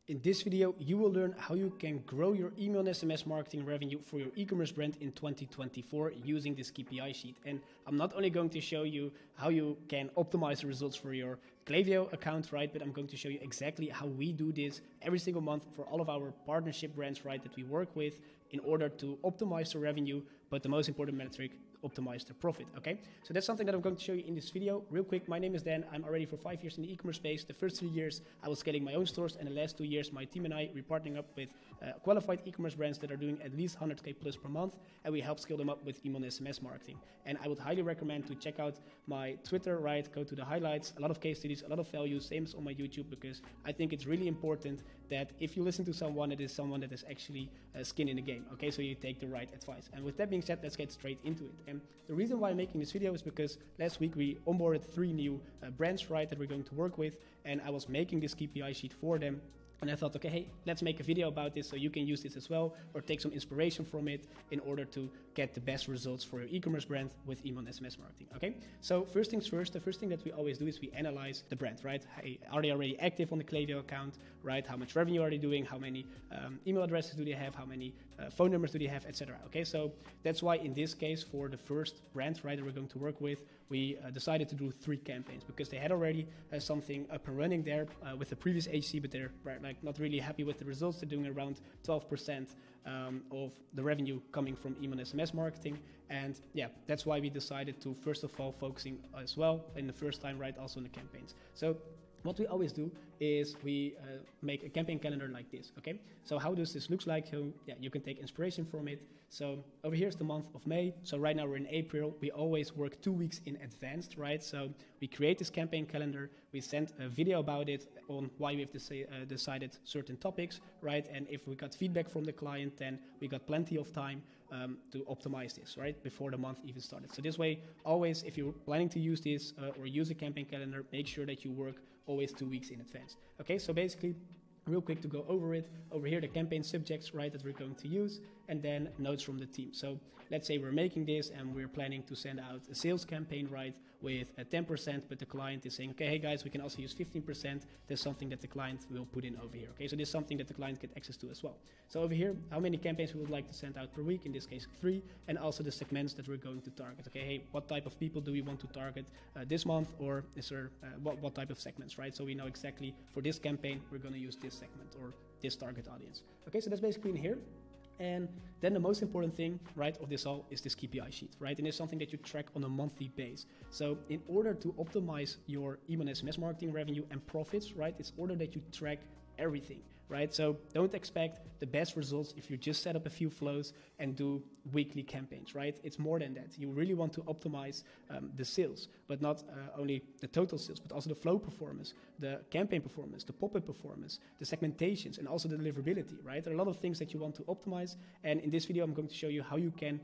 In this video, you will learn how you can grow your email and SMS marketing revenue for your e-commerce brand in 2024 using this KPI sheet. And I'm not only going to show you how you can optimize the results for your Klaviyo account, right? But I'm going to show you exactly how we do this every single month for all of our partnership brands, right? That we work with in order to optimize the revenue, but the most important metric, optimize the profit, okay? So that's something that I'm going to show you in this video. Real quick, my name is Dan. I'm already for 5 years in the e-commerce space. The first 3 years, I was scaling my own stores, and the last 2 years, my team and I, we're partnering up with qualified e-commerce brands that are doing at least 100K plus per month, and we help scale them up with email and SMS marketing. And I would highly recommend to check out my Twitter, right? Go to the highlights, a lot of case studies, a lot of value, same as on my YouTube, because I think it's really important that if you listen to someone, it is someone that is actually skin in the game, okay? So you take the right advice. And with that being said, let's get straight into it. And the reason why I'm making this video is because last week we onboarded 3 new brands, right, that we're going to work with, and I was making this KPI sheet for them. And I thought, okay, hey, let's make a video about this so you can use this as well, or take some inspiration from it in order to get the best results for your e-commerce brand with email and SMS marketing, okay? So first things first, the first thing that we always do is we analyze the brand, right? Hey, are they already active on the Klaviyo account, right? How much revenue are they doing? How many email addresses do they have? How many phone numbers do they have, etc. Okay, so that's why in this case, for the first brand, right, that we're going to work with, we decided to do 3 campaigns because they had already something up and running there with the previous agency, but they're like not really happy with the results. They're doing around 12% of the revenue coming from email and SMS marketing. And yeah, that's why we decided to first of all focusing as well in the first time, right, also in the campaigns. So what we always do is we make a campaign calendar like this, okay? So how does this look like? So yeah, you can take inspiration from it. So over here is the month of May. So right now we're in April. We always work 2 weeks in advance, right? So we create this campaign calendar. We send a video about it on why we've decided certain topics, right? And if we got feedback from the client, then we got plenty of time to optimize this, right? Before the month even started. So this way, always, if you're planning to use this or use a campaign calendar, make sure that you work always 2 weeks in advance. Okay, so basically, real quick to go over it, over here the campaign subjects, right, that we're going to use, and then notes from the team. So let's say we're making this and we're planning to send out a sales campaign, right, with a 10%, but the client is saying, okay, hey guys, we can also use 15%. There's something that the client will put in over here. Okay, so there's something that the client get access to as well. So over here, how many campaigns we would like to send out per week, in this case 3, and also the segments that we're going to target. Okay, hey, what type of people do we want to target this month, or is there what type of segments, right? So we know exactly for this campaign, we're going to use this segment or this target audience. Okay, so that's basically in here. And then the most important thing, right, of this all is this KPI sheet, right? And it's something that you track on a monthly base. So in order to optimize your email and SMS marketing revenue and profits, right, it's order that you track everything, right? So don't expect the best results if you just set up a few flows and do weekly campaigns, right? It's more than that. You really want to optimize the sales, but not only the total sales, but also the flow performance, the campaign performance, the pop-up performance, the segmentations, and also the deliverability, right? There are a lot of things that you want to optimize. And in this video, I'm going to show you how you can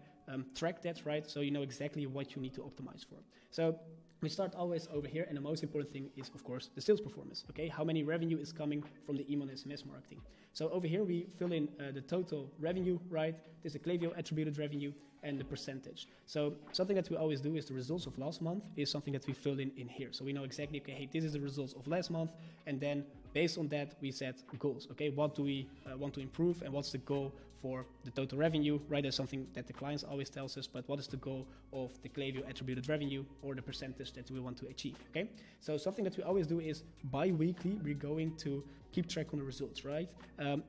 track that, right? So you know exactly what you need to optimize for. So we start always over here, and the most important thing is, of course, the sales performance, okay? How many revenue is coming from the email and SMS marketing. So over here, we fill in the total revenue, right? This is the Klaviyo attributed revenue and the percentage. So something that we always do is the results of last month is something that we fill in here. So we know exactly, okay, hey, this is the results of last month, and then based on that, we set goals, okay? What do we want to improve, and what's the goal for the total revenue, right? That's something that the clients always tells us, but what is the goal of the Klaviyo attributed revenue or the percentage that we want to achieve, okay? So something that we always do is bi-weekly, we're going to keep track on the results, right?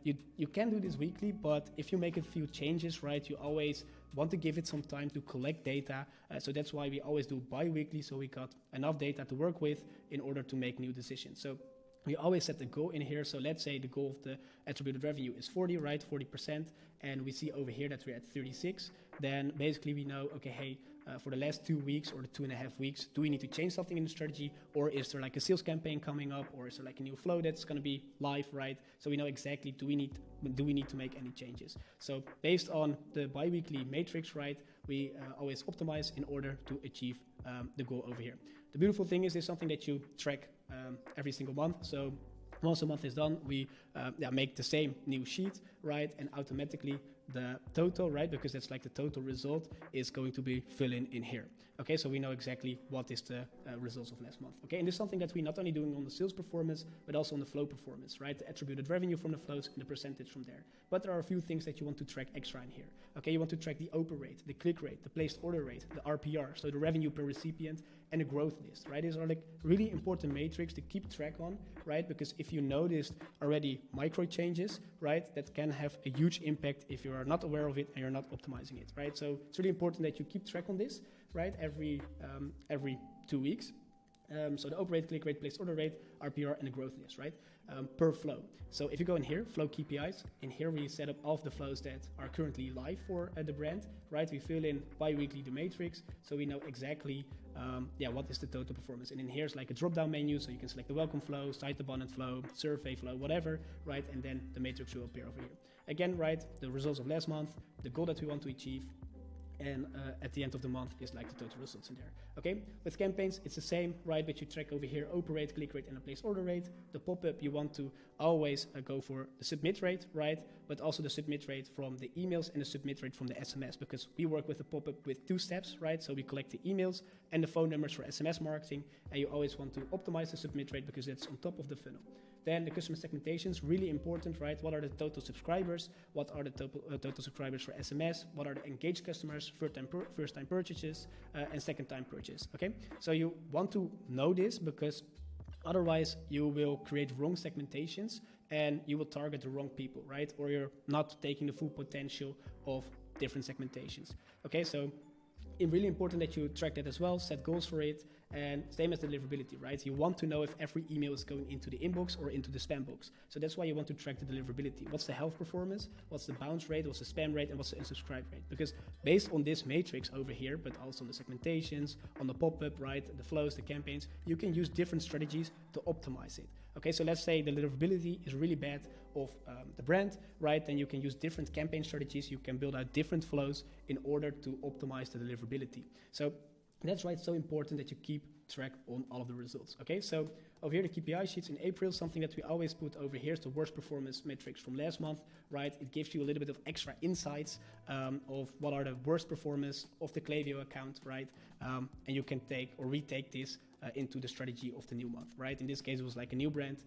You can do this weekly, but if you make a few changes, right, you always want to give it some time to collect data. So that's why we always do bi-weekly, so we got enough data to work with in order to make new decisions. So we always set the goal in here. So let's say the goal of the attributed revenue is 40, right? 40%. And we see over here that we're at 36. Then basically we know, okay, hey, for the last 2 weeks or the 2.5 weeks, do we need to change something in the strategy? Or is there like a sales campaign coming up? Or is there like a new flow that's going to be live, right? So we know exactly, do we need to make any changes? So based on the bi-weekly matrix, right, we always optimize in order to achieve the goal over here. The beautiful thing is something that you track every single month. So once a month is done, we make the same new sheet, right? And automatically the total, right? Because that's like the total result is going to be filled in here. Okay, so we know exactly what is the results of last month. Okay, and this is something that we're not only doing on the sales performance, but also on the flow performance, right? The attributed revenue from the flows and the percentage from there. But there are a few things that you want to track extra in here. Okay, you want to track the open rate, the click rate, the placed order rate, the RPR, so the revenue per recipient, and the growth list, right? These are like really important metrics to keep track on, right? Because if you noticed already micro changes, right, that can have a huge impact if you are not aware of it and you're not optimizing it, right? So it's really important that you keep track on this, right? Every 2 weeks. So the open rate, click rate, placed order rate, RPR, and the growth list, right? Per flow. So if you go in here, flow KPIs, in here we set up all of the flows that are currently live for the brand, right? We fill in bi-weekly the matrix, so we know exactly what is the total performance. And in here's like a drop-down menu, so you can select the welcome flow, site abandoned flow, survey flow, whatever, right? And then the matrix will appear over here. Again, right, the results of last month, the goal that we want to achieve, and at the end of the month is like the total results in there. Okay, with campaigns it's the same, right? But you track over here open rate, click rate, and a place order rate. The pop-up, you want to always go for the submit rate, right? But also the submit rate from the emails and the submit rate from the SMS, because we work with the pop-up with 2 steps, right? So we collect the emails and the phone numbers for SMS marketing, and you always want to optimize the submit rate because it's on top of the funnel. Then the customer segmentation is really important, right? What are the total subscribers? What are the total subscribers for SMS? What are the engaged customers, first-time purchases, and second-time purchase, okay? So you want to know this because otherwise you will create wrong segmentations and you will target the wrong people, right? Or you're not taking the full potential of different segmentations, okay? So it's really important that you track that as well, set goals for it, and same as deliverability, right? You want to know if every email is going into the inbox or into the spam box. So that's why you want to track the deliverability. What's the health performance? What's the bounce rate? What's the spam rate? And what's the unsubscribe rate? Because based on this matrix over here, but also on the segmentations, on the pop-up, right, the flows, the campaigns, you can use different strategies to optimize it. Okay, so let's say the deliverability is really bad of the brand, right? Then you can use different campaign strategies. You can build out different flows in order to optimize the deliverability. So that's why it's so important that you keep track on all of the results. Okay, so over here, the KPI sheets in April, something that we always put over here is the worst performance metrics from last month, right? It gives you a little bit of extra insights of what are the worst performance of the Klaviyo account, right? And you can take or retake this into the strategy of the new month, right? In this case, it was like a new brand.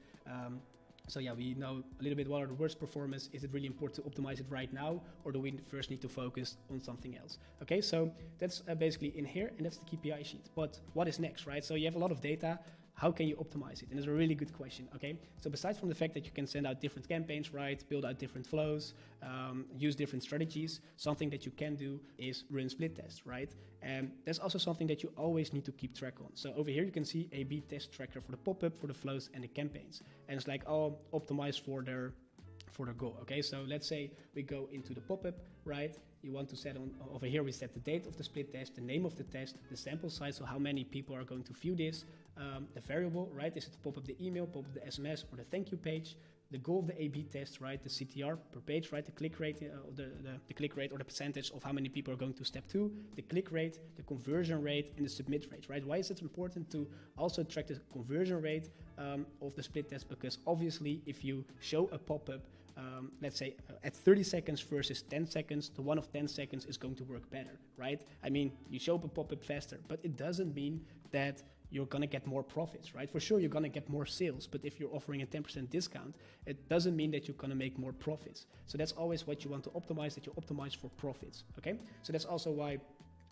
So yeah, we know a little bit what are the worst performance. Is it really important to optimize it right now, or do we first need to focus on something else? Okay, so that's basically in here, and that's the KPI sheet. But what is next, right? So you have a lot of data. How can you optimize it? And it's a really good question, okay? So besides from the fact that you can send out different campaigns, right, build out different flows, use different strategies, something that you can do is run split tests, right? And that's also something that you always need to keep track on. So over here you can see A/B test tracker for the pop-up, for the flows, and the campaigns. And it's like, oh, optimize for their goal. Okay, so let's say we go into the pop-up, right? You want to set on over here, we set the date of the split test, the name of the test, the sample size, so how many people are going to view this, the variable, right? Is it to pop up the email, pop up the SMS, or the thank you page? The goal of the A/B test, right? The CTR per page, right? The click rate, the click rate or the percentage of how many people are going to step 2, the click rate, the conversion rate, and the submit rate, right? Why is it important to also track the conversion rate of the split test? Because obviously, if you show a pop-up, let's say at 30 seconds versus 10 seconds, the one of 10 seconds is going to work better, right? I mean, you show up a pop-up faster, but it doesn't mean that you're going to get more profits, right? For sure, you're going to get more sales, but if you're offering a 10% discount, it doesn't mean that you're going to make more profits. So that's always what you want to optimize, that you optimize for profits, okay? So that's also why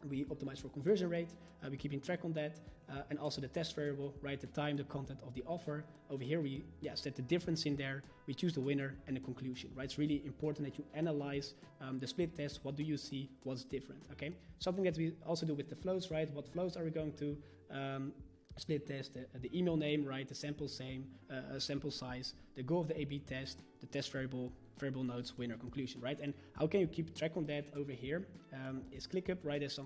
we optimize for conversion rate, we're keeping track on that, and also the test variable, right? The time, the content of the offer. Over here, we set the difference in there, we choose the winner and the conclusion, right? It's really important that you analyze the split test. What do you see? What's different, okay? Something that we also do with the flows, right? What flows are we going to split test, the email name, right? The sample size, the goal of the A/B test, the test variable notes, winner, conclusion, right? And how can you keep track on that over here? Is ClickUp, right? That's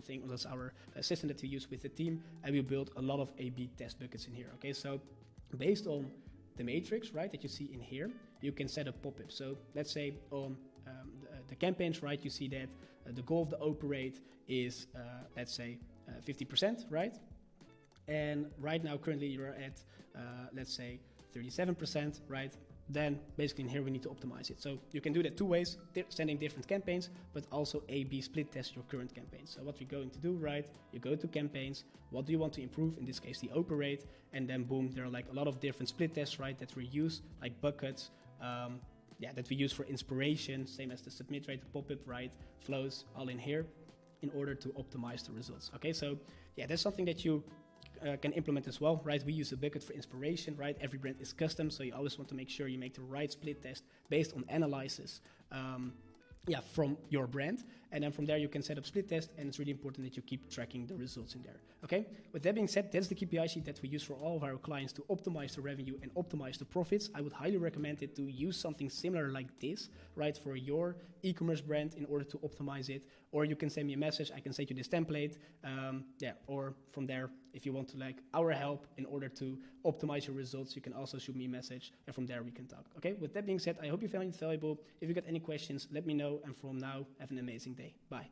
our system that we use with the team, and we build a lot of A/B test buckets in here, okay? So based on the matrix, right, that you see in here, you can set up pop-ups. So let's say on the campaigns, right, you see that the goal of the open rate is, let's say, 50%, right? And right now, currently, you're at, let's say, 37%, right? then basically in here we need to optimize it. So you can do that two ways, sending different campaigns, but also A/B split test your current campaigns. So what we're going to do, right, you go to campaigns, what do you want to improve, in this case the open rate, and then boom, there are like a lot of different split tests, right, that we use, like buckets, that we use for inspiration, same as the submit rate, the pop-up, right, flows, all in here, in order to optimize the results. Okay, so yeah, that's something that you can implement as well, right? We use a bucket for inspiration, right? Every brand is custom, so you always want to make sure you make the right split test based on analysis from your brand. And then from there, you can set up split test, and it's really important that you keep tracking the results in there. Okay, with that being said, that's the KPI sheet that we use for all of our clients to optimize the revenue and optimize the profits. I would highly recommend it to use something similar like this, right, for your e-commerce brand in order to optimize it. Or you can send me a message, I can send you this template, or from there, if you want to like our help in order to optimize your results, you can also shoot me a message, and from there we can talk. Okay, with that being said, I hope you found it valuable. If you got any questions, let me know, and from now, have an amazing day. Bye.